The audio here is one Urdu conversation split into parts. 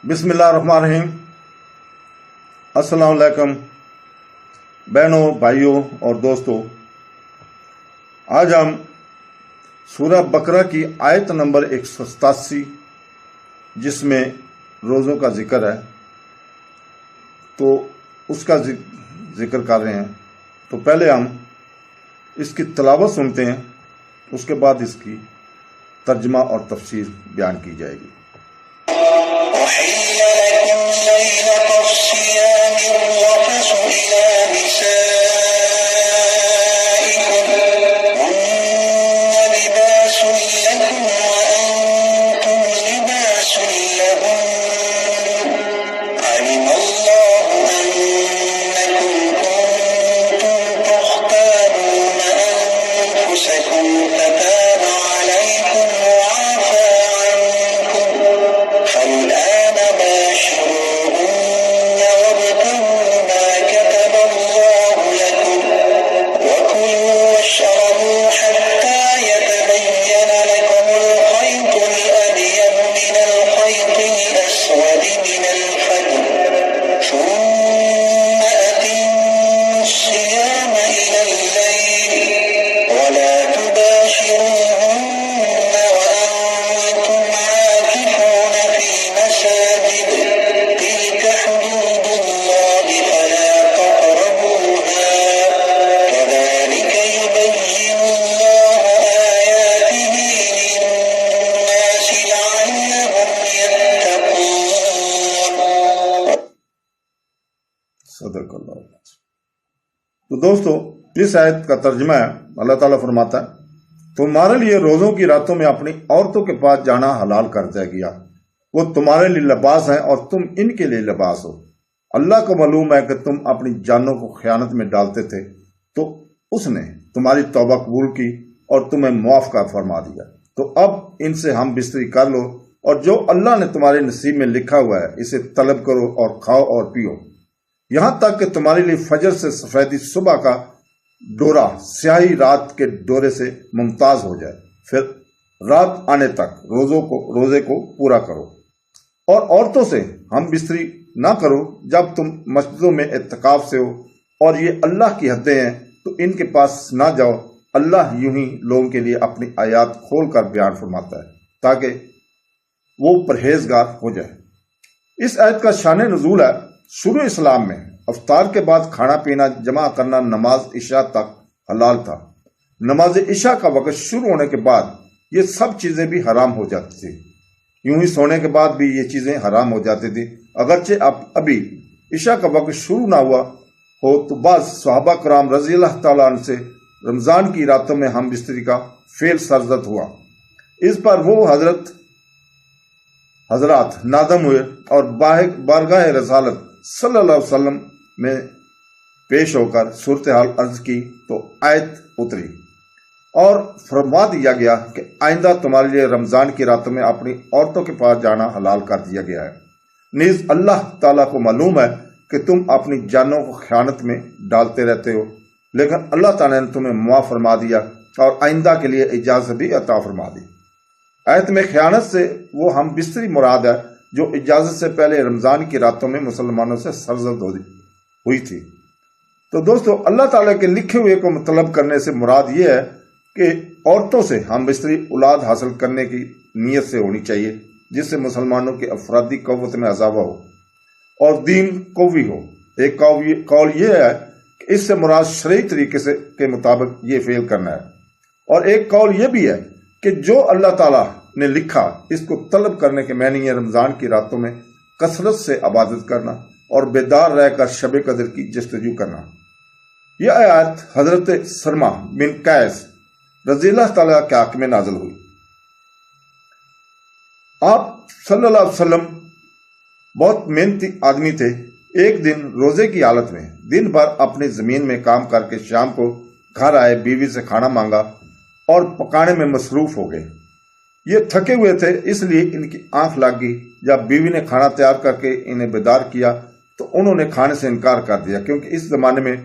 بسم اللہ الرحمن الرحیم۔ السلام علیکم بہنوں، بھائیوں اور دوستوں، آج ہم سورہ بقرہ کی آیت نمبر 187 جس میں روزوں کا ذکر ہے تو اس کا ذکر کر رہے ہیں۔ تو پہلے ہم اس کی تلاوت سنتے ہیں، اس کے بعد اس کی ترجمہ اور تفسیر بیان کی جائے گی۔ صدق اللہ۔ تو دوستو، اس آیت کا ترجمہ ہے، اللہ تعالیٰ فرماتا ہے تمہارے لیے روزوں کی راتوں میں اپنی عورتوں کے پاس جانا حلال کر دیا گیا، وہ تمہارے لیے لباس ہیں اور تم ان کے لیے لباس ہو۔ اللہ کو معلوم ہے کہ تم اپنی جانوں کو خیانت میں ڈالتے تھے تو اس نے تمہاری توبہ قبول کی اور تمہیں معاف کر فرما دیا۔ تو اب ان سے ہم بستری کر لو اور جو اللہ نے تمہارے نصیب میں لکھا ہوا ہے اسے طلب کرو اور کھاؤ اور پیو، یہاں تک کہ تمہارے لیے فجر سے سفیدی صبح کا ڈورا سیاہی رات کے ڈورے سے ممتاز ہو جائے، پھر رات آنے تک روزے کو پورا کرو۔ اور عورتوں سے ہم بستری نہ کرو جب تم مسجدوں میں اعتکاف سے ہو، اور یہ اللہ کی حدیں ہیں تو ان کے پاس نہ جاؤ۔ اللہ یوں ہی لوگوں کے لیے اپنی آیات کھول کر بیان فرماتا ہے تاکہ وہ پرہیزگار ہو جائے۔ اس آیت کا شان نزول ہے، شروع اسلام میں افطار کے بعد کھانا پینا جمع کرنا نماز عشاء تک حلال تھا۔ نماز عشاء کا وقت شروع ہونے کے بعد یہ سب چیزیں بھی حرام ہو جاتی تھی، یوں ہی سونے کے بعد بھی یہ چیزیں حرام ہو جاتی تھی۔ اگرچہ ابھی عشاء کا وقت شروع نہ ہوا ہو تو بعض صحابہ کرام رضی اللہ تعالیٰ عنہ سے رمضان کی راتوں میں ہم بستری کا فعل سرزد ہوا۔ اس پر وہ حضرات نادم ہوئے اور بارگاہ رسالت صلی اللہ علیہ وسلم میں پیش ہو کر صورتحال عرض کی تو آیت اتری اور فرما دیا گیا کہ آئندہ تمہارے لیے رمضان کی راتوں میں اپنی عورتوں کے پاس جانا حلال کر دیا گیا ہے۔ نیز اللہ تعالیٰ کو معلوم ہے کہ تم اپنی جانوں کو خیانت میں ڈالتے رہتے ہو، لیکن اللہ تعالیٰ نے تمہیں معاف فرما دیا اور آئندہ کے لیے اجازت بھی عطا فرما دی۔ آیت میں خیانت سے وہ ہم بستری مراد ہے جو اجازت سے پہلے رمضان کی راتوں میں مسلمانوں سے سرزد ہوئی تھی۔ تو دوستو، اللہ تعالیٰ کے لکھے ہوئے کو مطلب کرنے سے مراد یہ ہے کہ عورتوں سے ہم بستری اولاد حاصل کرنے کی نیت سے ہونی چاہیے، جس سے مسلمانوں کی افرادی قوت میں اضافہ ہو اور دین قوی ہو۔ ایک قول یہ ہے کہ اس سے مراد شرعی طریقے کے مطابق یہ فعل کرنا ہے، اور ایک قول یہ بھی ہے کہ جو اللہ تعالیٰ نے لکھا اس کو طلب کرنے کے معنی ہے رمضان کی راتوں میں کثرت سے عبادت کرنا اور بیدار رہ کر شب قدر کی جستجو کرنا۔ یہ آیات حضرت سرما بن قیس رضی اللہ تعالیٰ کے حق میں نازل ہوئی۔ آپ صلی اللہ علیہ وسلم بہت محنتی آدمی تھے۔ ایک دن روزے کی حالت میں دن بھر اپنی زمین میں کام کر کے شام کو گھر آئے، بیوی سے کھانا مانگا اور پکانے میں مصروف ہو گئے۔ یہ تھکے ہوئے تھے، اس لیے ان کی آنکھ لگ گئی۔ جب بیوی نے کھانا تیار کر کے انہیں بیدار کیا تو انہوں نے کھانے سے انکار کر دیا، کیونکہ اس زمانے میں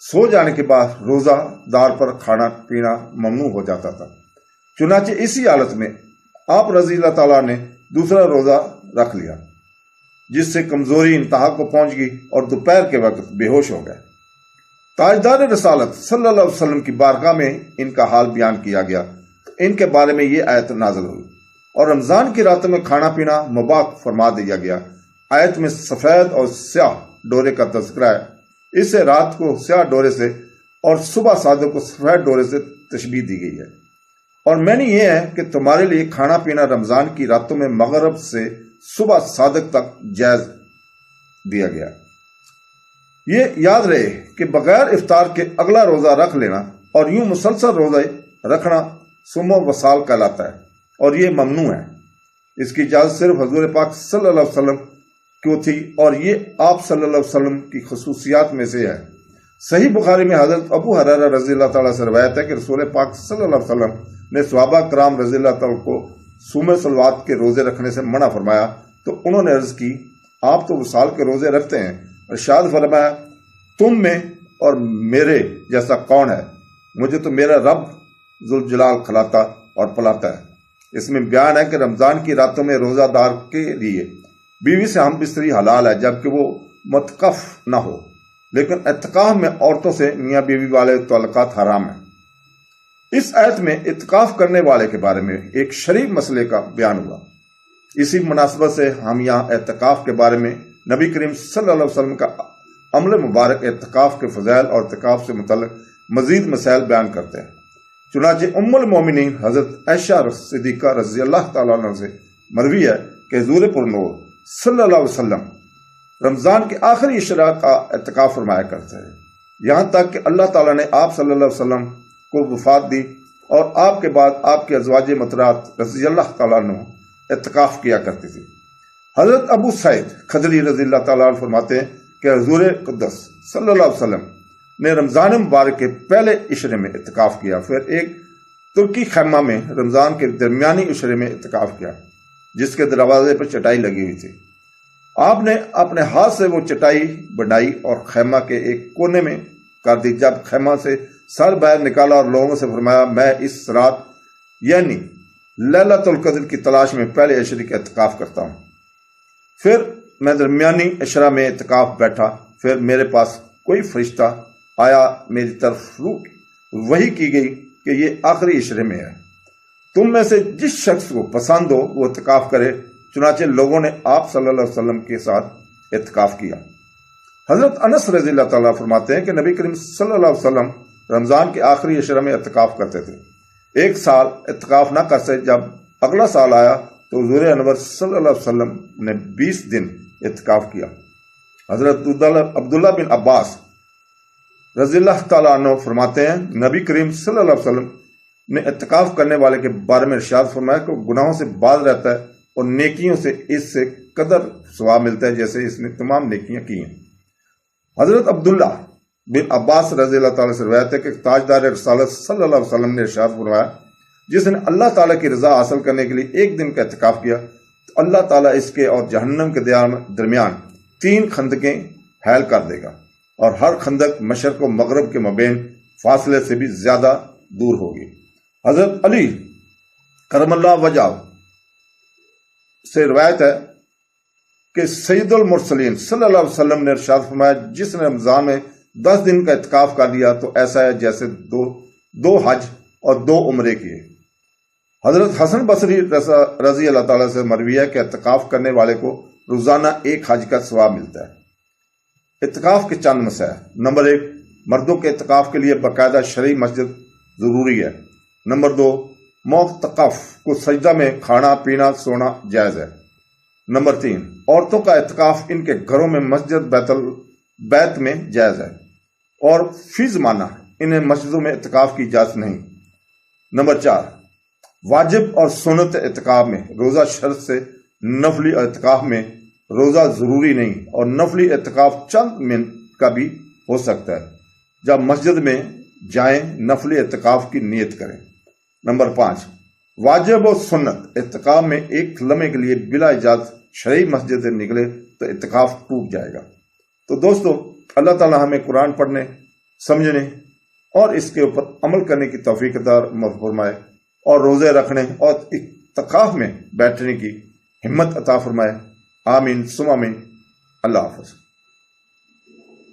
سو جانے کے بعد روزہ دار پر کھانا پینا ممنوع ہو جاتا تھا۔ چنانچہ اسی حالت میں آپ رضی اللہ تعالیٰ نے دوسرا روزہ رکھ لیا۔ جس سے کمزوری انتہا کو پہنچ گئی اور دوپہر کے وقت بے ہوش ہو گئے۔ تاجدار رسالت صلی اللہ علیہ وسلم کی بارگاہ میں ان کا حال بیان کیا گیا تو ان کے بارے میں یہ آیت نازل ہوئی، اور رمضان کی راتوں میں کھانا پینا مباح فرما دیا گیا۔ آیت میں سفید اور سیاہ ڈورے کا تذکرہ ہے، اس سے رات کو سیاہ ڈورے سے اور صبح صادق کو سفید ڈورے سے تشبیہ دی گئی ہے، اور معنی یہ ہے کہ تمہارے لیے کھانا پینا رمضان کی راتوں میں مغرب سے صبح صادق تک جائز دیا گیا۔ یہ یاد رہے کہ بغیر افطار کے اگلا روزہ رکھ لینا اور یوں مسلسل روزے رکھنا صوم و وصال کہلاتا ہے، اور یہ ممنوع ہے۔ اس کی اجازت صرف حضور پاک صلی اللہ علیہ وسلم کو تھی، اور یہ آپ صلی اللہ علیہ وسلم کی خصوصیات میں سے ہے۔ صحیح بخاری میں حضرت ابو ہریرہ رضی اللہ تعالیٰ سے روایت ہے کہ رسول پاک صلی اللہ علیہ وسلم نے صحابہ کرام رضی اللہ تعالیٰ کو صوم صلوات کے روزے رکھنے سے منع فرمایا، تو انہوں نے عرض کی آپ تو وصال کے روزے رکھتے ہیں، ارشاد فرمایا تم میں اور میرے جیسا کون ہے؟ مجھے تو میرا رب ذوالجلال کھلاتا اور پلاتا ہے۔ اس میں بیان ہے کہ رمضان کی راتوں میں روزہ دار کے لیے بیوی سے ہم بستری حلال ہے جبکہ وہ متکف نہ ہو، لیکن اعتکاف میں عورتوں سے میاں بیوی والے تعلقات حرام ہیں۔ اس آیت میں اعتکاف کرنے والے کے بارے میں ایک شریف مسئلے کا بیان ہوا۔ اسی مناسبت سے ہم یہاں اعتکاف کے بارے میں نبی کریم صلی اللہ علیہ وسلم کا عمل مبارک اعتکاف کے فضائل اور اعتکاف سے متعلق مزید مسائل بیان کرتے ہیں۔ چنانچہ ام المومنین حضرت عائشہ صدیقہ رضی اللہ تعالیٰ عنہ سے مروی ہے کہ حضور پرنور صلی اللہ علیہ وسلم رمضان کے آخری اشراء کا اعتکاف فرمایا کرتے ہیں، یہاں تک کہ اللہ تعالیٰ نے آپ صلی اللہ علیہ وسلم کو وفات دی، اور آپ کے بعد آپ کے ازواج مطہرات رضی اللہ تعالیٰ عنہ اعتکاف کیا کرتی تھی۔ حضرت ابو سعید خدری رضی اللہ تعالیٰ عنہ فرماتے ہیں کہ حضور قدس صلی اللہ علیہ وسلم نے رمضان مبارک کے پہلے عشرے میں اعتکاف کیا، پھر ایک ترکی خیمہ میں رمضان کے درمیانی عشرے میں اعتکاف کیا جس کے دروازے پر چٹائی لگی ہوئی تھی۔ آپ نے اپنے ہاتھ سے وہ چٹائی بنائی اور خیمہ کے ایک کونے میں کر دی۔ جب خیمہ سے سر باہر نکالا اور لوگوں سے فرمایا میں اس رات یعنی لیلۃ القدر کی تلاش میں پہلے عشرے کا اعتکاف کرتا ہوں۔ پھر میں درمیانی عشرہ میں اعتکاف بیٹھا، پھر میرے پاس کوئی فرشتہ آیا، میری طرف وحی کی گئی کہ یہ آخری عشرے میں ہے، تم میں سے جس شخص کو پسند ہو وہ اعتکاف کرے۔ چنانچہ لوگوں نے آپ صلی اللہ علیہ وسلم کے ساتھ اعتکاف کیا۔ حضرت انس رضی اللہ تعالیٰ فرماتے ہیں کہ نبی کریم صلی اللہ علیہ وسلم رمضان کے آخری عشرے میں اعتکاف کرتے تھے۔ ایک سال اعتکاف نہ کر سکے، جب اگلا سال آیا تو حضور انور صلی اللہ علیہ وسلم نے 20 دن اعتکاف کیا۔ حضرت عبداللہ بن عباس رضی اللہ تعالیٰ عنہ فرماتے ہیں نبی کریم صلی اللہ علیہ وسلم نے اعتکاف کرنے والے کے بارے میں ارشاد فرمایا کہ گناہوں سے باز رہتا ہے اور نیکیوں سے اس سے قدر ثواب ملتا ہے جیسے اس نے تمام نیکیاں کی ہیں۔ حضرت عبداللہ بن عباس رضی اللہ تعالیٰ سے روایت ہے کہ تاجدار رسالت صلی اللہ علیہ وسلم نے ارشاد فرمایا جس نے اللہ تعالیٰ کی رضا حاصل کرنے کے لیے ایک دن کا اعتکاف کیا تو اللہ تعالیٰ اس کے اور جہنم کے درمیان 3 خندقیں حائل کر دے گا، اور ہر خندق مشرق و مغرب کے مابین فاصلے سے بھی زیادہ دور ہوگی۔ حضرت علی کرم اللہ وجہ سے روایت ہے کہ سید المرسلین صلی اللہ علیہ وسلم نے ارشاد فرمایا جس نے رمضان میں 10 دن کا اعتکاف کر لیا تو ایسا ہے جیسے دو حج اور 2 عمرے کیے۔ حضرت حسن بصری رضی اللہ تعالیٰ سے مروی ہے کہ اعتکاف کرنے والے کو روزانہ 1 حج کا ثواب ملتا ہے۔ اعتکاف کے چند مسائل۔ نمبر 1، مردوں کے اعتکاف کے لیے باقاعدہ شرعی مسجد ضروری ہے۔ نمبر 2، معتکف کو سجدہ میں کھانا پینا سونا جائز ہے۔ نمبر 3، عورتوں کا اعتکاف ان کے گھروں میں مسجد بیت میں جائز ہے، اور فی زمانہ انہیں مسجدوں میں اعتکاف کی اجازت نہیں۔ نمبر 4، واجب اور سنت اعتکاف میں روزہ شرط سے، نفلی اعتکاف میں روزہ ضروری نہیں، اور نفلی اعتکاف چند منٹ کا بھی ہو سکتا ہے۔ جب مسجد میں جائیں نفلی اعتکاف کی نیت کریں۔ نمبر 5، واجب و سنت اعتکاف میں 1 لمحے کے لیے بلا اجازت شرعی مسجد سے نکلے تو اعتکاف ٹوٹ جائے گا۔ تو دوستو، اللہ تعالیٰ ہمیں قرآن پڑھنے، سمجھنے اور اس کے اوپر عمل کرنے کی توفیق عطا فرمائے، اور روزے رکھنے اور اعتکاف میں بیٹھنے کی ہمت عطا فرمائے۔ آمین ثم آمین۔ اللہ حافظ.